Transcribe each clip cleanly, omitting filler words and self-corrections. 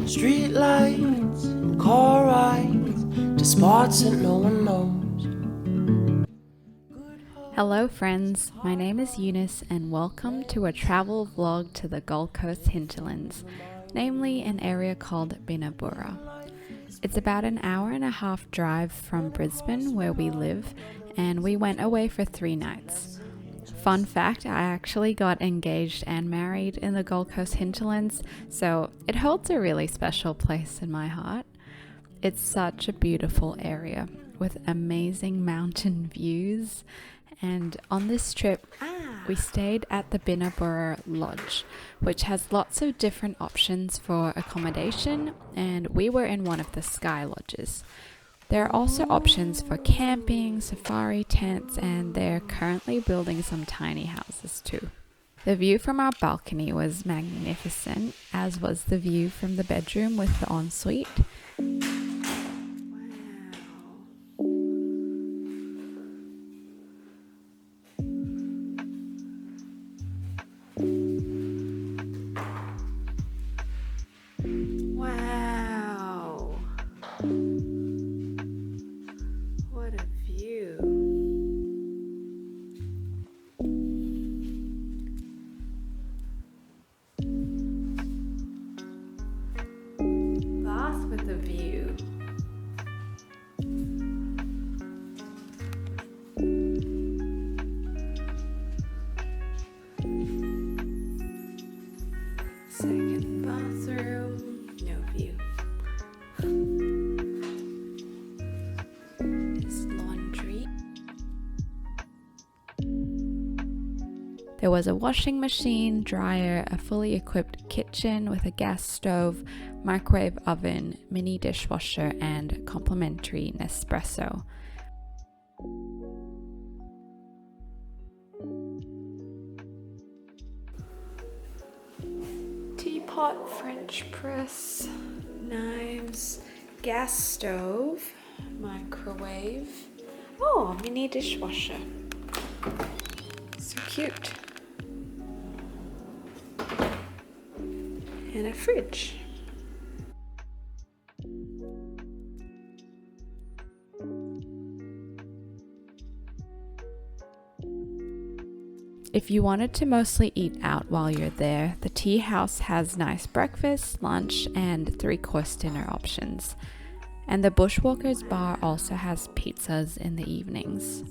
Street lights and car rides to spots that no one knows. Hello friends, my name is Eunice and welcome to a travel vlog to the Gold Coast Hinterlands, namely an area called Binna Burra. It's about an hour and a half drive from Brisbane where we live, and we went away for 3 nights. Fun fact, I actually got engaged and married in the Gold Coast Hinterlands, so it holds a really special place in my heart. It's such a beautiful area with amazing mountain views, and on this trip we stayed at the Binna Burra Lodge, which has lots of different options for accommodation, and we were in one of the sky lodges. There are also options for camping, safari tents, and they're currently building some tiny houses too. The view from our balcony was magnificent, as was the view from the bedroom with the ensuite. Wow! What a view! Bath with a view. Second bathroom, no view. This laundry. There was a washing machine, dryer, a fully equipped kitchen with a gas stove, microwave oven, mini dishwasher, and complimentary Nespresso. Teapot, French press, knives, gas stove, microwave. Oh, mini dishwasher. So cute. And a fridge. If you wanted to mostly eat out while you're there, the tea house has nice breakfast, lunch, and 3-course dinner options. And the Bushwalkers bar also has pizzas in the evenings.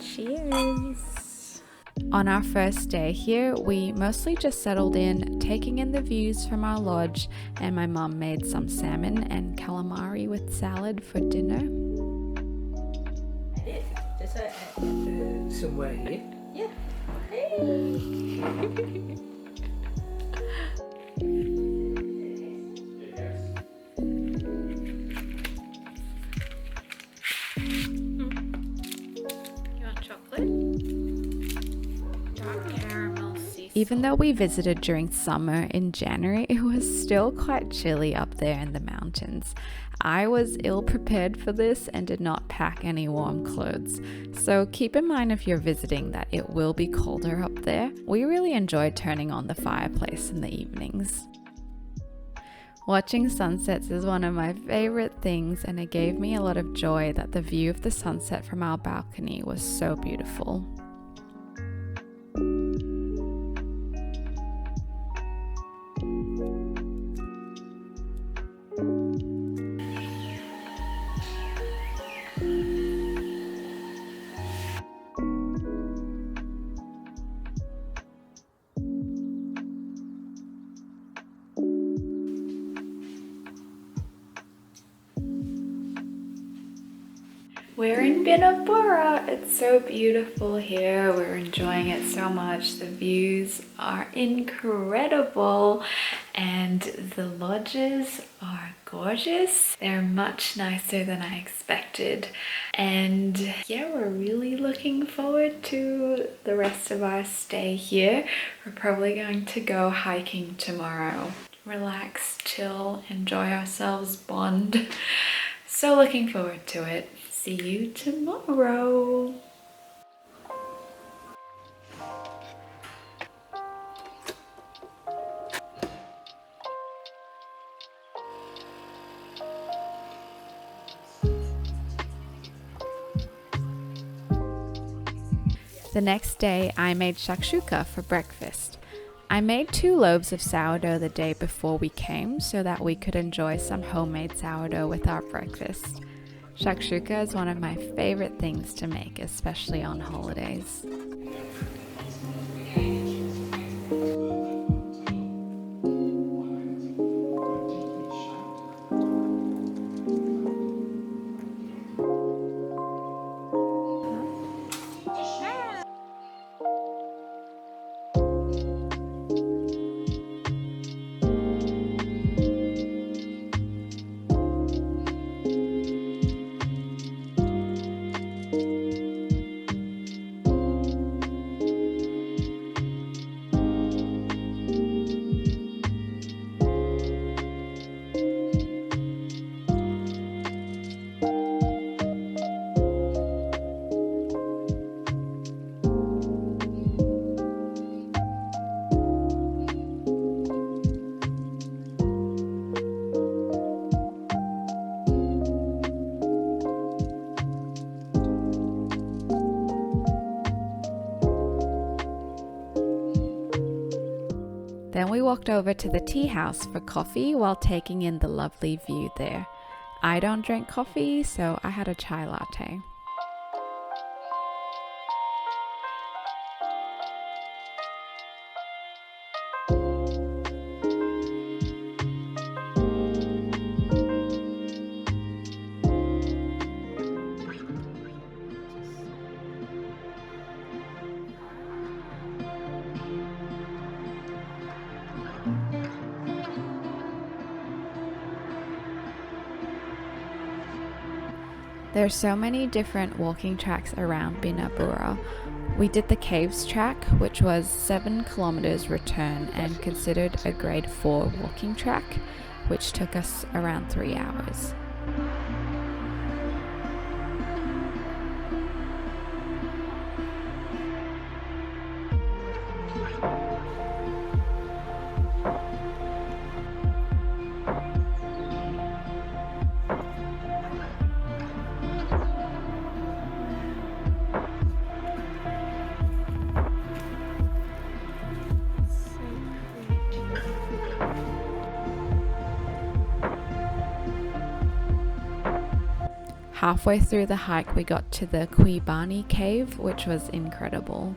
Cheers! On our first day here, we mostly just settled in, taking in the views from our lodge, and my mum made some salmon and calamari with salad for dinner. Somewhere here. Yeah. Hey. Even though we visited during summer in January, it was still quite chilly up there in the mountains. I was ill prepared for this and did not pack any warm clothes. So keep in mind if you're visiting that it will be colder up there. We really enjoyed turning on the fireplace in the evenings. Watching sunsets is one of my favorite things, and it gave me a lot of joy that the view of the sunset from our balcony was so beautiful. We're in Binna Burra. It's so beautiful here. We're enjoying it so much. The views are incredible and the lodges are gorgeous. They're much nicer than I expected. And yeah, we're really looking forward to the rest of our stay here. We're probably going to go hiking tomorrow. Relax, chill, enjoy ourselves, bond. So looking forward to it. See you tomorrow. The next day, I made shakshuka for breakfast. I made 2 loaves of sourdough the day before we came so that we could enjoy some homemade sourdough with our breakfast. Shakshuka is one of my favorite things to make, especially on holidays. Then we walked over to the tea house for coffee while taking in the lovely view there. I don't drink coffee, so I had a chai latte. There are so many different walking tracks around Binna Burra. We did the caves track, which was 7 kilometers return and considered a grade 4 walking track, which took us around 3 hours. Halfway through the hike, we got to the Queebani cave, which was incredible.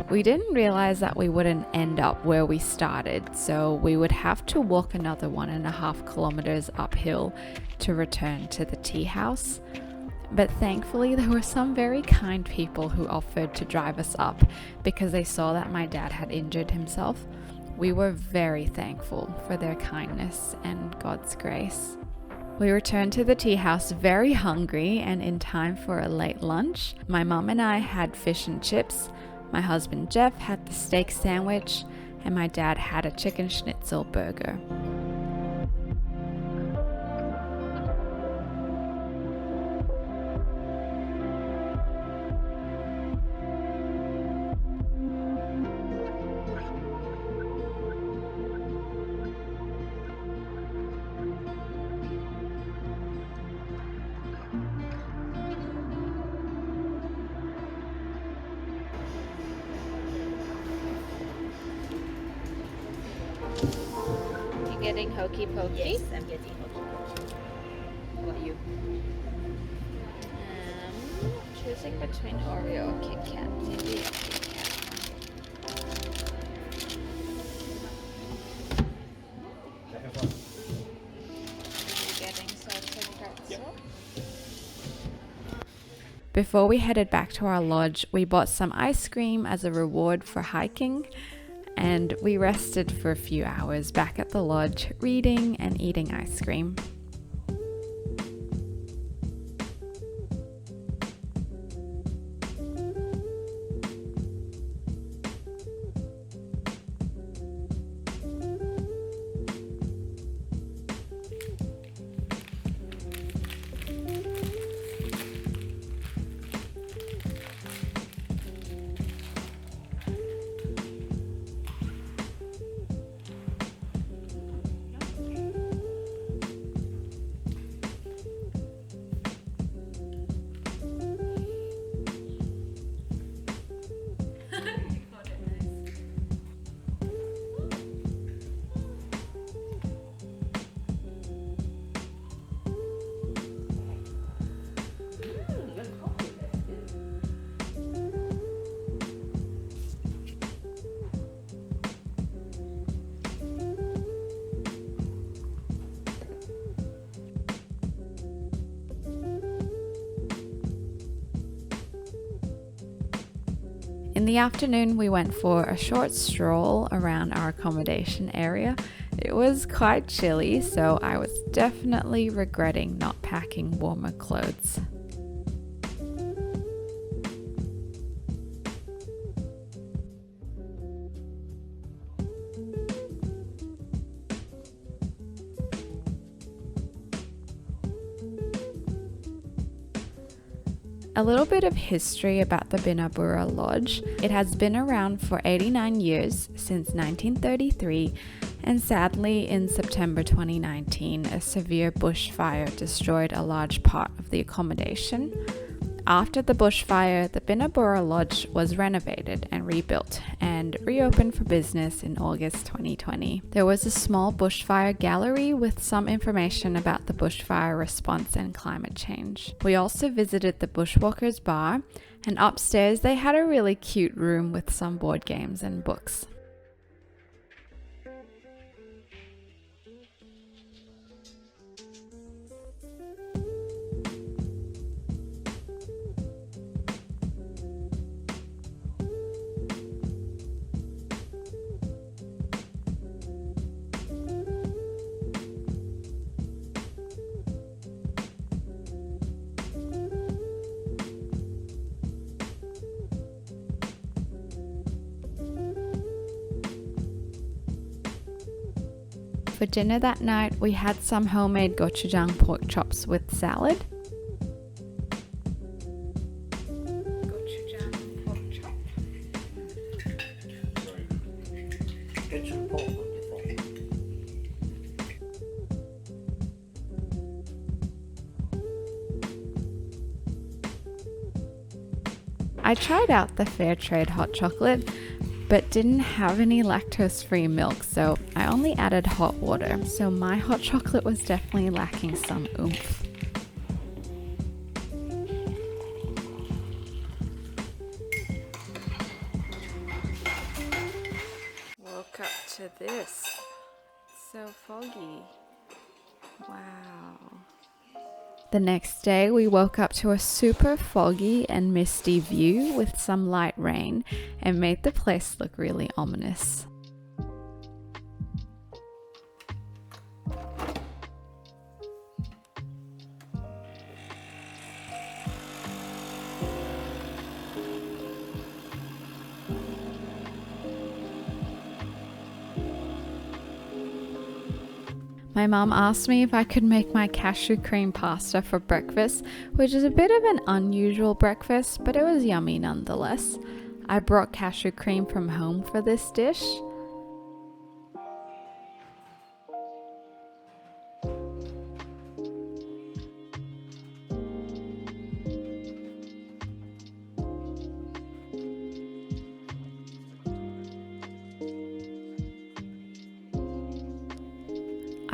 We didn't realize that we wouldn't end up where we started, so we would have to walk another 1.5 kilometers uphill to return to the tea house. But thankfully there were some very kind people who offered to drive us up because they saw that my dad had injured himself. We were very thankful for their kindness and God's grace. We returned to the tea house very hungry and in time for a late lunch. My mum and I had fish and chips, my husband Jeff had the steak sandwich, and my dad had a chicken schnitzel burger. getting hokey pokey? Yes, I'm getting hokey pokey. What about you? Choosing between Oreo or Kit Kat. Maybe a Kit Kat. Getting salted pretzel. Before we headed back to our lodge, we bought some ice cream as a reward for hiking, and we rested for a few hours back at the lodge, reading and eating ice cream. In the afternoon, we went for a short stroll around our accommodation area. It was quite chilly, so I was definitely regretting not packing warmer clothes. A little bit of history about the Binna Burra Lodge. It has been around for 89 years, since 1933, and sadly in September 2019, a severe bushfire destroyed a large part of the accommodation. After the bushfire, the Binna Burra Lodge was renovated and rebuilt and reopened for business in August 2020. There was a small bushfire gallery with some information about the bushfire response and climate change. We also visited the Bushwalkers Bar, and upstairs they had a really cute room with some board games and books. For dinner that night, we had some homemade gochujang pork chops with salad. Gochujang pork chop. Get some pork on your phone. I tried out the fair trade hot chocolate, but didn't have any lactose-free milk, so I only added hot water. So my hot chocolate was definitely lacking some oomph. Woke up to this. It's so foggy. Wow. The next day, we woke up to a super foggy and misty view with some light rain and made the place look really ominous. My mum asked me if I could make my cashew cream pasta for breakfast, which is a bit of an unusual breakfast, but it was yummy nonetheless. I brought cashew cream from home for this dish.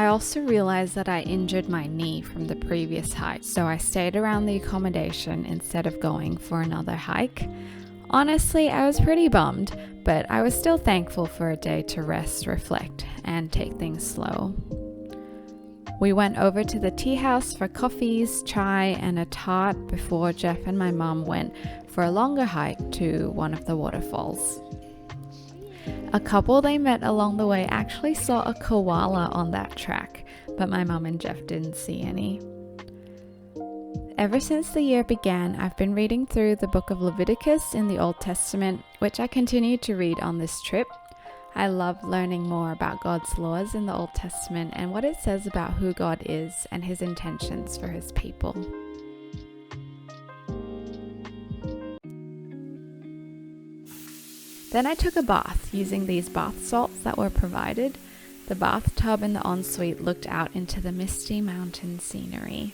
I also realized that I injured my knee from the previous hike, so I stayed around the accommodation instead of going for another hike. Honestly, I was pretty bummed, but I was still thankful for a day to rest, reflect, and take things slow. We went over to the tea house for coffees, chai, and a tart before Jeff and my mum went for a longer hike to one of the waterfalls. A couple they met along the way actually saw a koala on that track, but my mum and Jeff didn't see any. Ever since the year began, I've been reading through the book of Leviticus in the Old Testament, which I continue to read on this trip. I love learning more about God's laws in the Old Testament and what it says about who God is and his intentions for his people. Then I took a bath using these bath salts that were provided. The bathtub in the ensuite looked out into the misty mountain scenery.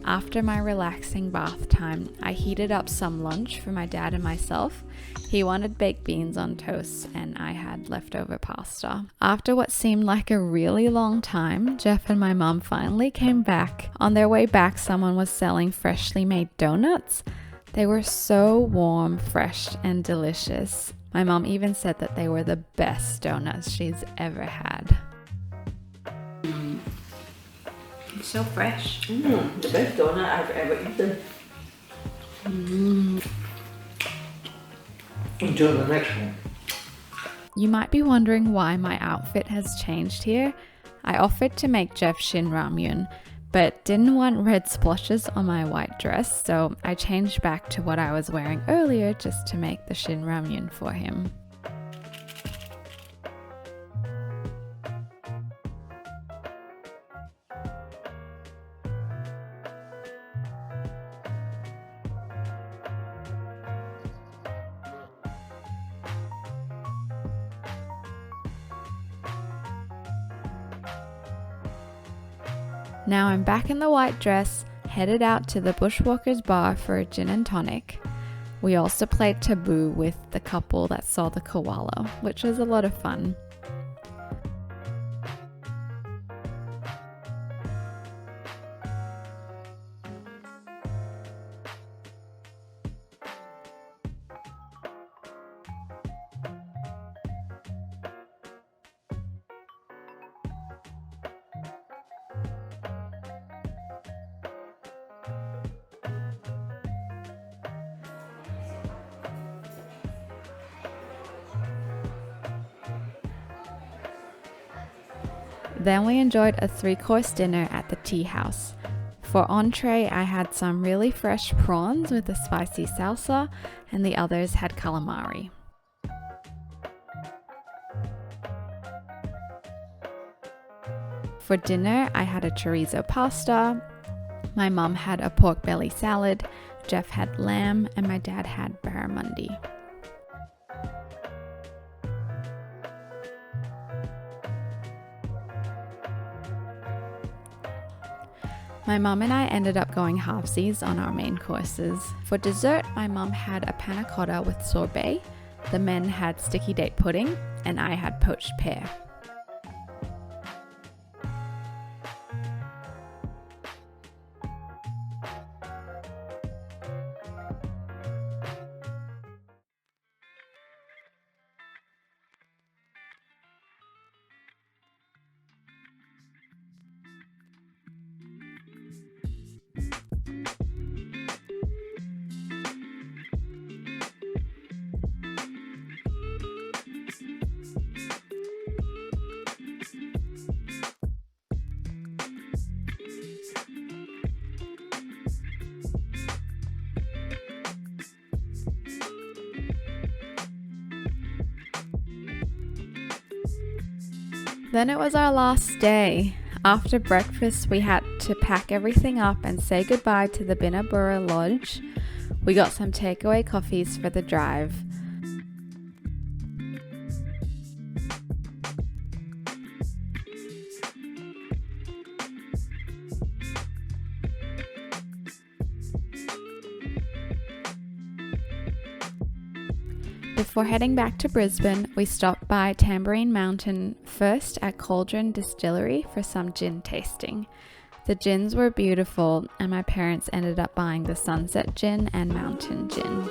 After my relaxing bath time, I heated up some lunch for my dad and myself. He wanted baked beans on toast and I had leftover pasta. After what seemed like a really long time, Jeff and my mum finally came back. On their way back, someone was selling freshly made donuts. They were so warm, fresh, and delicious. My mum even said that they were the best donuts she's ever had. It's so fresh. The best donut I've ever eaten. Enjoy the next one. You might be wondering why my outfit has changed here. I offered to make Jeff shin ramyun, but didn't want red splotches on my white dress, so I changed back to what I was wearing earlier just to make the shin ramyun for him. Now I'm back in the white dress, headed out to the Bushwalkers bar for a gin and tonic. We also played taboo with the couple that saw the koala, which was a lot of fun. Then we enjoyed a 3-course dinner at the tea house. For entree, I had some really fresh prawns with a spicy salsa, and the others had calamari. For dinner, I had a chorizo pasta, my mum had a pork belly salad, Jeff had lamb, and my dad had barramundi. My mum and I ended up going halvesies on our main courses. For dessert, my mum had a panna cotta with sorbet, the men had sticky date pudding, and I had poached pear. Then it was our last day. After breakfast, we had to pack everything up and say goodbye to the Binna Burra Lodge. We got some takeaway coffees for the drive. Before heading back to Brisbane, we stopped by Tamborine Mountain first at Cauldron Distillery for some gin tasting. The gins were beautiful, and my parents ended up buying the Sunset Gin and Mountain Gin.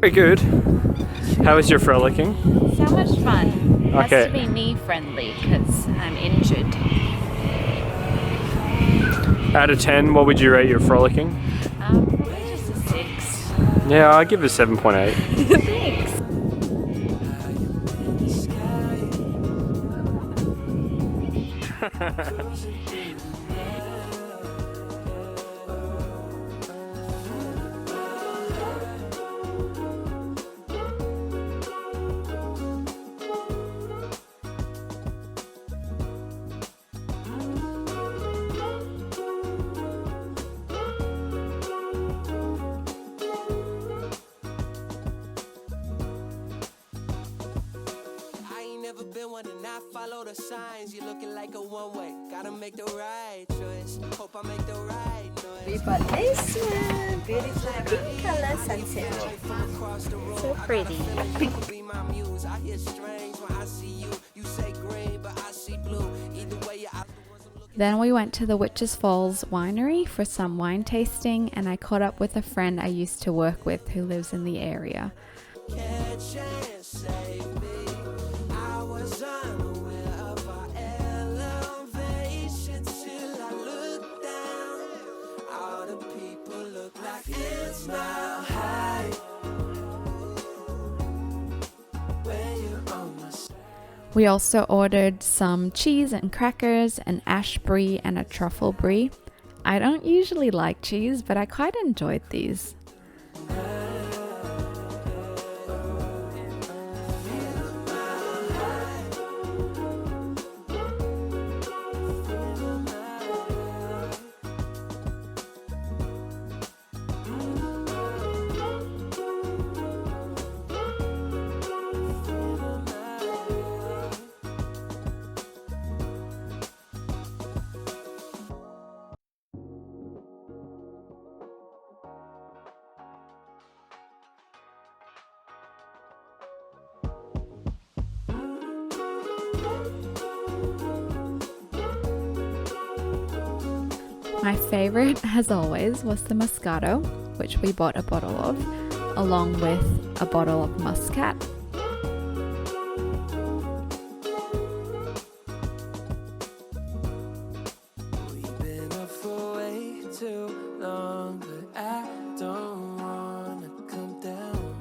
Very good. How was your frolicking? So much fun. It has Okay. to be knee friendly because I'm injured. Out of 10, what would you rate your frolicking? Probably just a 6. Yeah, I'd give it a 7.8. Thanks. Follow the signs, you're looking like a one-way. Gotta make the right choice. Hope I make the right noise. We've got this one, beautiful pink color sunset. So pretty. Be my muse. I hear strange when I see you. You say green, but I see blue. Either way, you're out the ones I'm looking. Then we went to the Witches Falls Winery for some wine tasting, and I caught up with a friend I used to work with who lives in the area. Catch and save me. I was unaware of our elevation till I looked down. All the people look like it's now high. When you're on my side. We also ordered some cheese and crackers, an ash brie and a truffle brie. I don't usually like cheese, but I quite enjoyed these. My favorite, as always, was the Moscato, which we bought a bottle of, along with a bottle of Muscat. We've been up for way too long, but I don't wanna come down.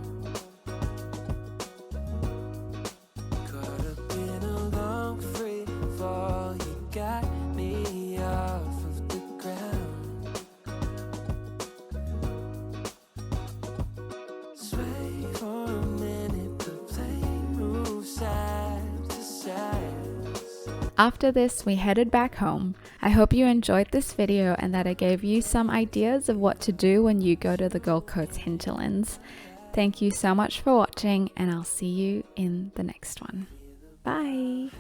Caught up in a long free fall, you got me off of the ground. Sway for a minute, the plane moves side to side. After this, we headed back home. I hope you enjoyed this video and that it gave you some ideas of what to do when you go to the Gold Coast Hinterlands. Thank you so much for watching, and I'll see you in the next one. Bye!